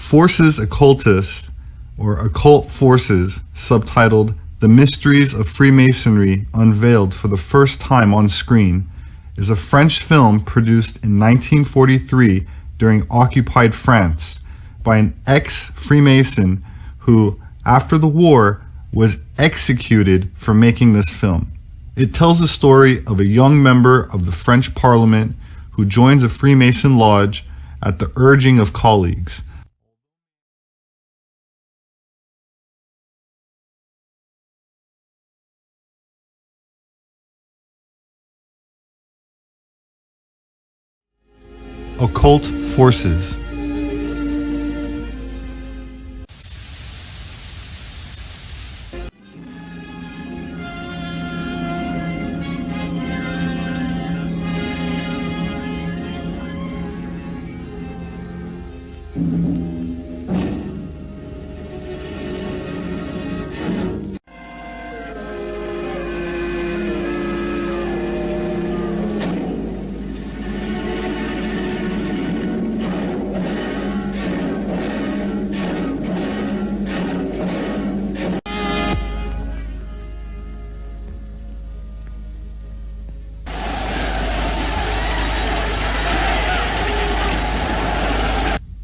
Forces Occultists, or Occult Forces, subtitled The Mysteries of Freemasonry Unveiled for the First Time on Screen, is a French film produced in 1943 during occupied France by an ex-Freemason who, after the war, was executed for making this film. It tells the story of a young member of the French Parliament who joins a Freemason lodge at the urging of colleagues. Occult Forces.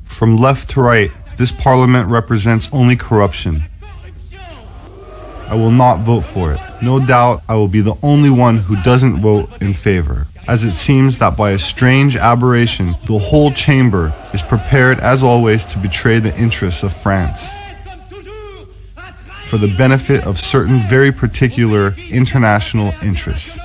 From left to right, this parliament represents only corruption. I will not vote for it. No doubt I will be the only one who doesn't vote in favor, as it seems that by a strange aberration, the whole chamber is prepared as always to betray the interests of France for the benefit of certain very particular international interests.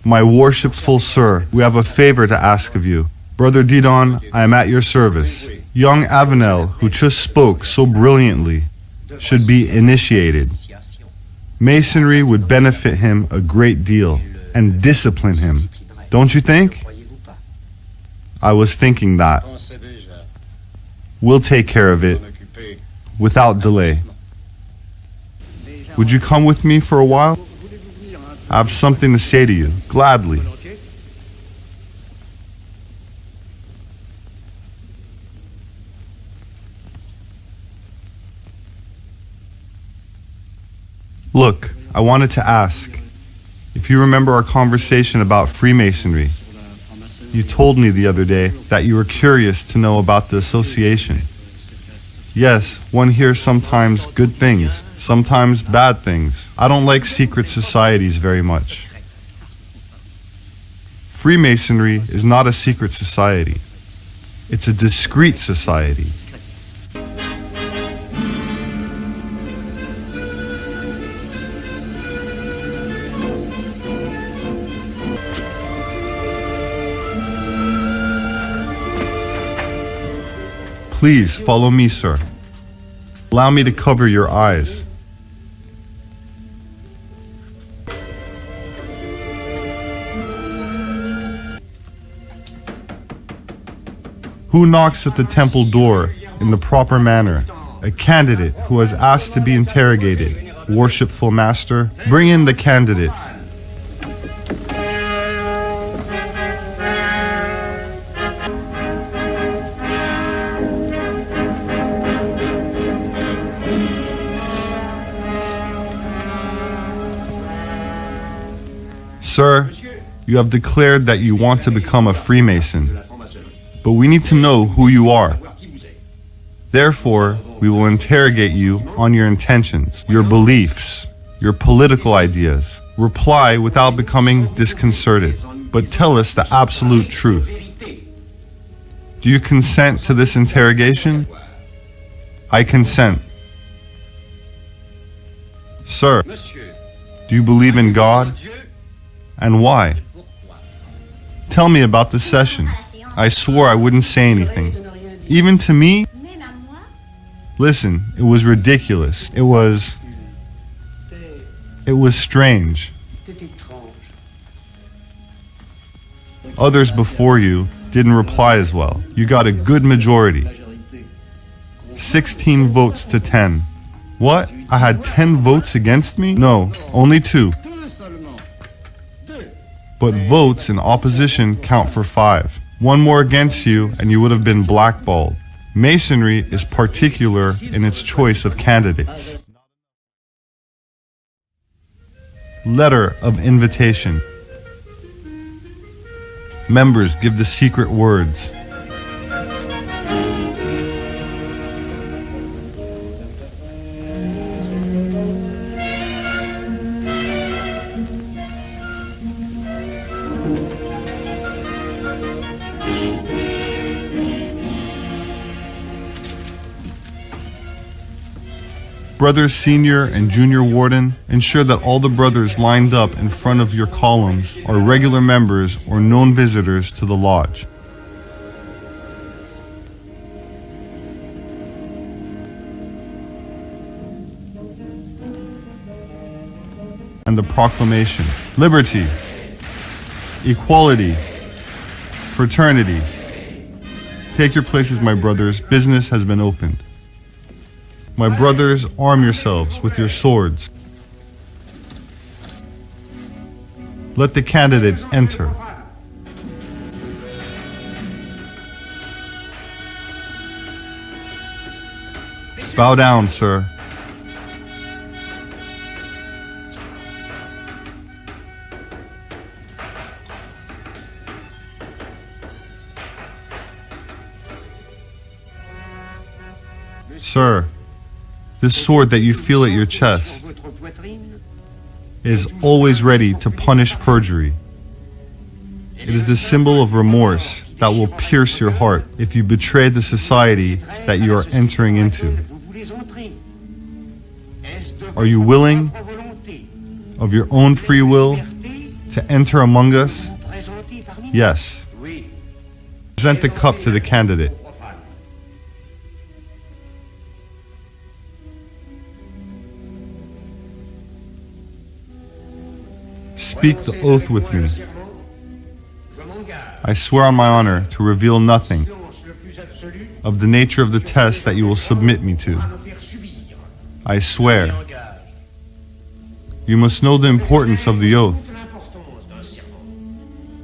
My worshipful sir, we have a favor to ask of you. Brother Didon, I am at your service. Young Avenel, who just spoke so brilliantly, should be initiated. Masonry would benefit him a great deal and discipline him. Don't you think? I was thinking that. We'll take care of it without delay. Would you come with me for a while? I have something to say to you, gladly. Look, I wanted to ask, if you remember our conversation about Freemasonry, you told me the other day that you were curious to know about the association. Yes, one hears sometimes good things, sometimes bad things. I don't like secret societies very much. Freemasonry is not a secret society. It's a discreet society. Please follow me, sir. Allow me to cover your eyes. Who knocks at the temple door in the proper manner? A candidate who has asked to be interrogated. Worshipful master, bring in the candidate. Sir, you have declared that you want to become a Freemason, but we need to know who you are. Therefore, we will interrogate you on your intentions, your beliefs, your political ideas. Reply without becoming disconcerted, but tell us the absolute truth. Do you consent to this interrogation? I consent. Sir, do you believe in God? And why? Tell me about the session. I swore I wouldn't say anything. Even to me? Listen, it was ridiculous. It was strange. Others before you didn't reply as well. You got a good majority. 16 votes to 10. What? I had 10 votes against me? No, only 2. but votes in opposition count for 5. One more against you and you would have been blackballed. Masonry is particular in its choice of candidates. Letter of invitation. Members give the secret words. Brothers Senior and Junior Warden, ensure that all the brothers lined up in front of your columns are regular members or known visitors to the lodge. And the proclamation: liberty, equality, fraternity. Take your places, my brothers. Business has been opened. My brothers, arm yourselves with your swords. Let the candidate enter. Bow down, sir. Sir, this sword that you feel at your chest is always ready to punish perjury. It is the symbol of remorse that will pierce your heart if you betray the society that you are entering into. Are you willing, of your own free will, to enter among us? Yes. Present the cup to the candidate. Speak the oath with me. I swear on my honor to reveal nothing of the nature of the test that you will submit me to. I swear. You must know the importance of the oath.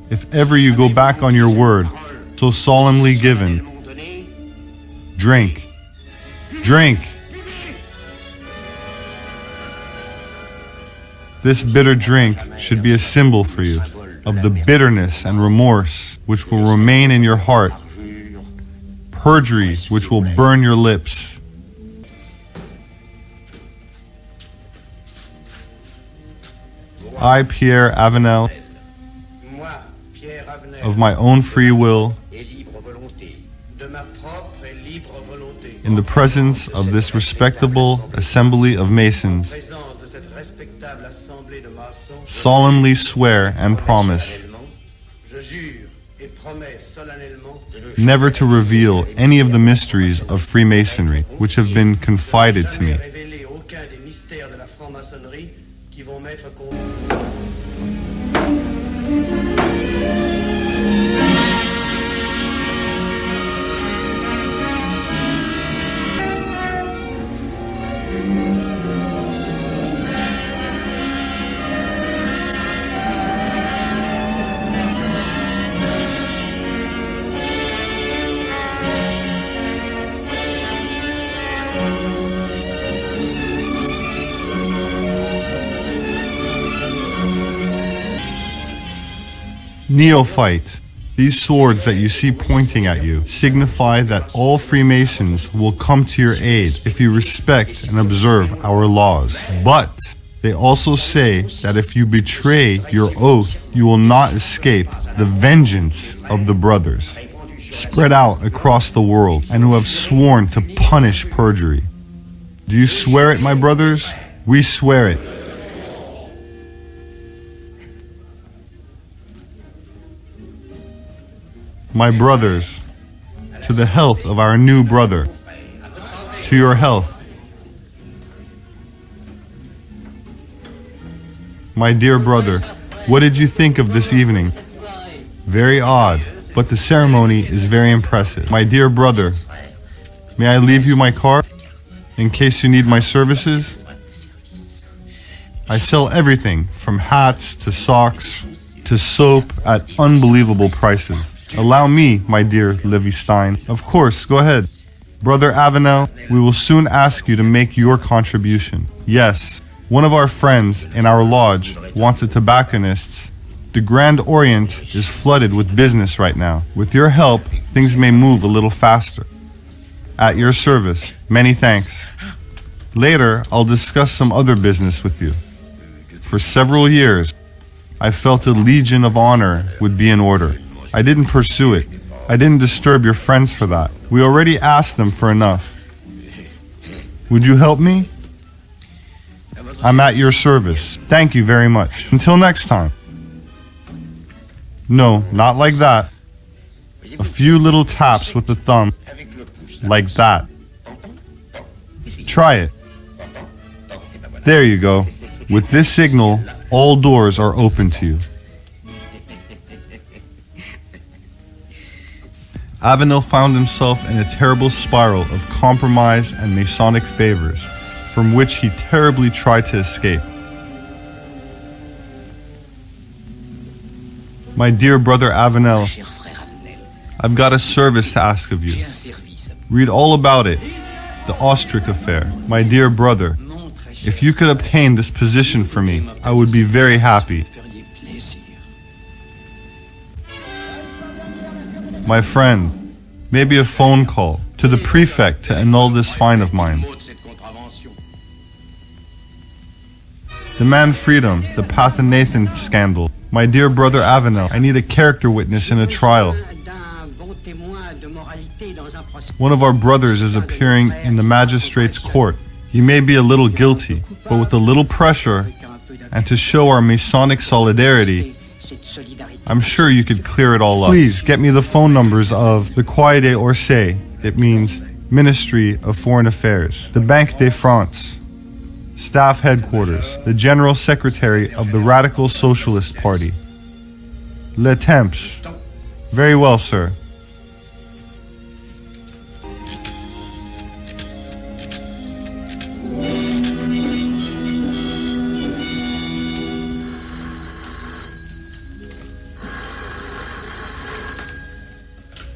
If ever you go back on your word, so solemnly given, drink. Drink! This bitter drink should be a symbol for you of the bitterness and remorse which will remain in your heart, perjury which will burn your lips. I, Pierre Avenel, of my own free will, in the presence of this respectable assembly of Masons, solemnly swear and promise never to reveal any of the mysteries of Freemasonry which have been confided to me. Neophyte. These swords that you see pointing at you signify that all Freemasons will come to your aid if you respect and observe our laws. But they also say that if you betray your oath, you will not escape the vengeance of the brothers spread out across the world and who have sworn to punish perjury. Do you swear it, my brothers? We swear it. My brothers, to the health of our new brother, to your health. My dear brother, what did you think of this evening? Very odd, but the ceremony is very impressive. My dear brother, may I leave you my card in case you need my services? I sell everything from hats to socks, to soap at unbelievable prices. Allow me, my dear Livy Stein. Of course, go ahead. Brother Avenel, we will soon ask you to make your contribution. Yes, one of our friends in our lodge wants a tobacconist. The Grand Orient is flooded with business right now. With your help, things may move a little faster. At your service. Many thanks. Later, I'll discuss some other business with you. For several years, I felt a legion of honor would be in order. I didn't pursue it. I didn't disturb your friends for that. We already asked them for enough. Would you help me? I'm at your service. Thank you very much. Until next time. No, not like that. A few little taps with the thumb. Like that. Try it. There you go. With this signal, all doors are open to you. Avenel found himself in a terrible spiral of compromise and Masonic favors, from which he terribly tried to escape. My dear brother Avenel, I've got a service to ask of you. Read all about it, the Ostrich affair. My dear brother, if you could obtain this position for me, I would be very happy. My friend, maybe a phone call to the prefect to annul this fine of mine. Demand freedom, the Pathanathan scandal. My dear brother Avenel, I need a character witness in a trial. One of our brothers is appearing in the magistrate's court. He may be a little guilty, but with a little pressure, and to show our Masonic solidarity, I'm sure you could clear it all up. Please get me the phone numbers of the Quai des Orsay, it means Ministry of Foreign Affairs, the Banque de France, Staff Headquarters, the General Secretary of the Radical Socialist Party. Le Temps. Very well, sir.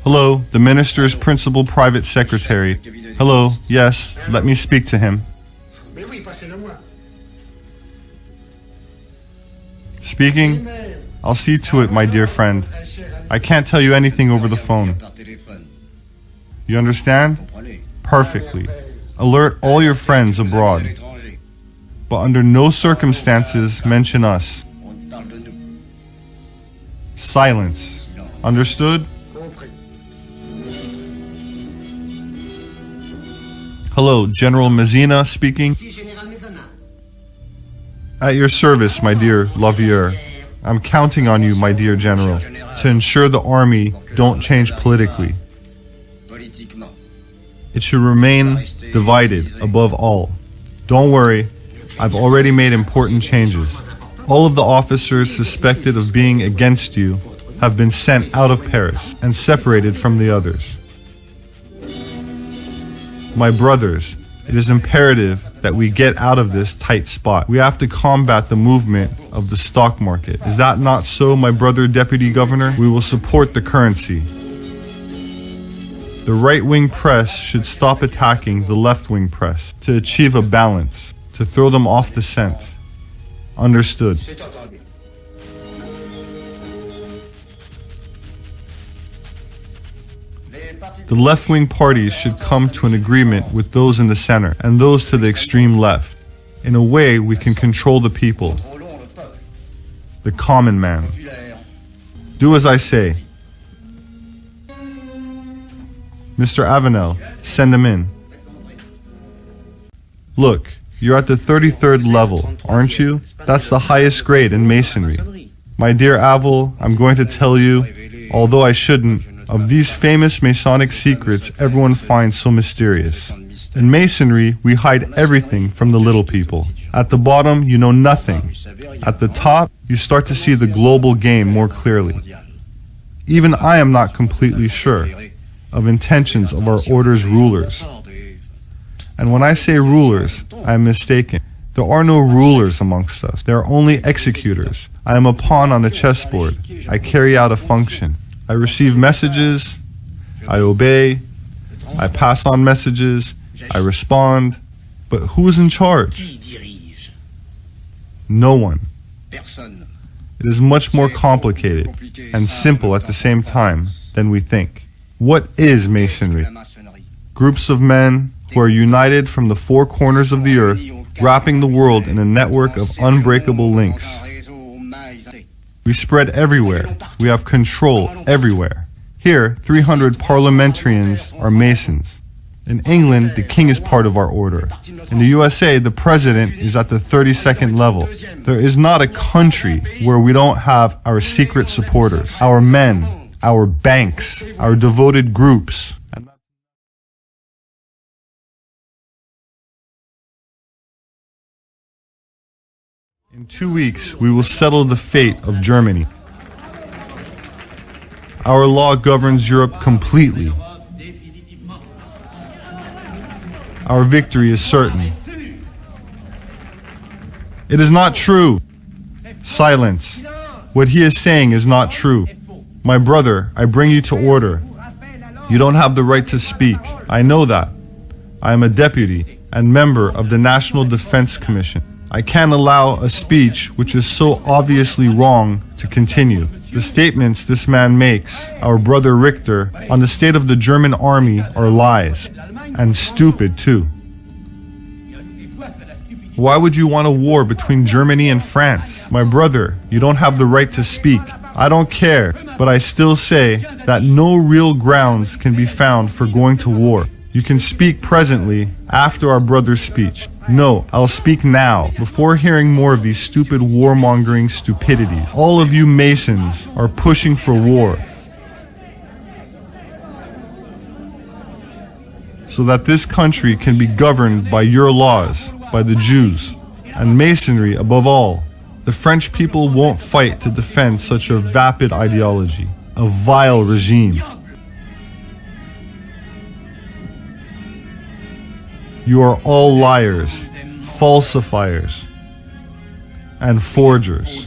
Hello, the minister's principal private secretary. Hello, yes, let me speak to him. Speaking? I'll see to it, my dear friend. I can't tell you anything over the phone. You understand? Perfectly. Alert all your friends abroad. But under no circumstances mention us. Silence. Understood? Hello, General Mezina speaking. At your service, my dear Lavier. I'm counting on you, my dear General, to ensure the army don't change politically. It should remain divided above all. Don't worry, I've already made important changes. All of the officers suspected of being against you have been sent out of Paris and separated from the others. My brothers, it is imperative that we get out of this tight spot. We have to combat the movement of the stock market. Is that not so, my brother Deputy Governor? We will support the currency. The right-wing press should stop attacking the left-wing press to achieve a balance, to throw them off the scent. Understood. The left-wing parties should come to an agreement with those in the center and those to the extreme left. In a way, we can control the people, the common man. Do as I say. Mr. Avenel, send him in. Look, you're at the 33rd level, aren't you? That's the highest grade in Masonry. My dear Avel, I'm going to tell you, although I shouldn't, of these famous Masonic secrets everyone finds so mysterious. In Masonry, we hide everything from the little people. At the bottom, you know nothing. At the top, you start to see the global game more clearly. Even I am not completely sure of intentions of our order's rulers. And when I say rulers, I am mistaken. There are no rulers amongst us. There are only executors. I am a pawn on a chessboard. I carry out a function. I receive messages. I obey. I pass on messages. I respond. But who's in charge? No one. It is much more complicated and simple at the same time than we think. What is Masonry? Groups of men who are united from the four corners of the earth, wrapping the world in a network of unbreakable links. We spread everywhere. We have control everywhere. Here, 300 parliamentarians are Masons. In England, the king is part of our order. In the USA, the president is at the 32nd level. There is not a country where we don't have our secret supporters, our men, our banks, our devoted groups. In 2 weeks, we will settle the fate of Germany. Our law governs Europe completely. Our victory is certain. It is not true. Silence. What he is saying is not true. My brother, I bring you to order. You don't have the right to speak. I know that. I am a deputy and member of the National Defense Commission. I can't allow a speech which is so obviously wrong to continue. The statements this man makes, our brother Richter, on the state of the German army are lies, and stupid too. Why would you want a war between Germany and France? My brother, you don't have the right to speak. I don't care, but I still say that no real grounds can be found for going to war. You can speak presently after our brother's speech. No, I'll speak now, before hearing more of these stupid warmongering stupidities. All of you Masons are pushing for war, so that this country can be governed by your laws, by the Jews, and Masonry above all. The French people won't fight to defend such a vapid ideology, a vile regime. You are all liars, falsifiers, and forgers.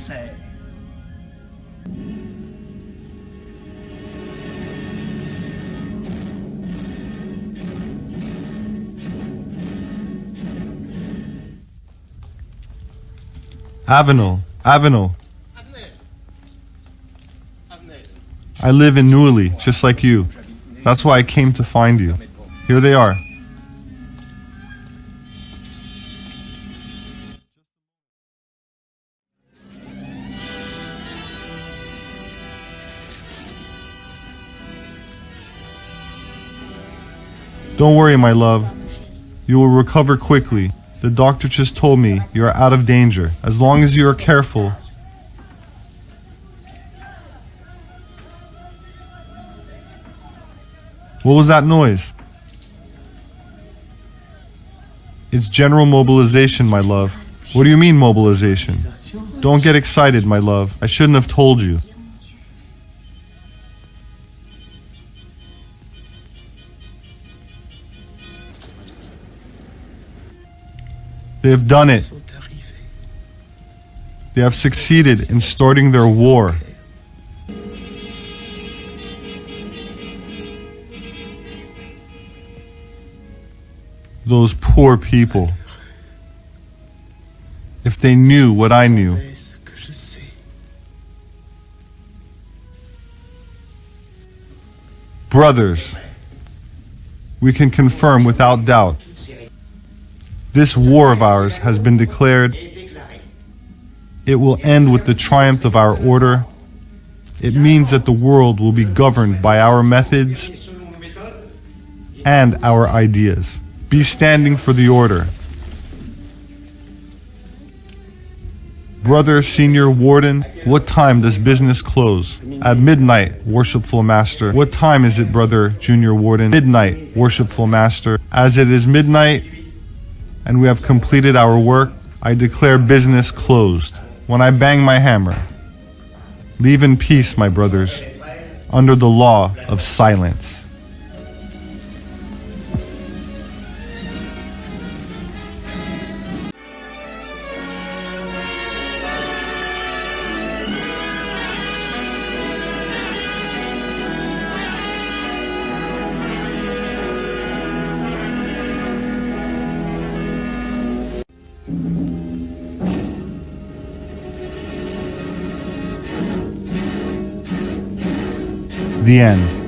Avenel. I live in Neuilly, just like you. That's why I came to find you. Here they are. Don't worry, my love. You will recover quickly. The doctor just told me you are out of danger, as long as you are careful. What was that noise? It's general mobilization, my love. What do you mean, mobilization? Don't get excited, my love. I shouldn't have told you. They have done it. They have succeeded in starting their war. Those poor people. If they knew what I knew. Brothers, we can confirm without doubt. This war of ours has been declared. It will end with the triumph of our order. It means that the world will be governed by our methods and our ideas. Be standing for the order. Brother Senior Warden, what time does business close? At midnight, Worshipful Master. What time is it, Brother Junior Warden? Midnight, Worshipful Master. As it is midnight, and we have completed our work, I declare business closed. When I bang my hammer, leave in peace, my brothers, under the law of silence. The end.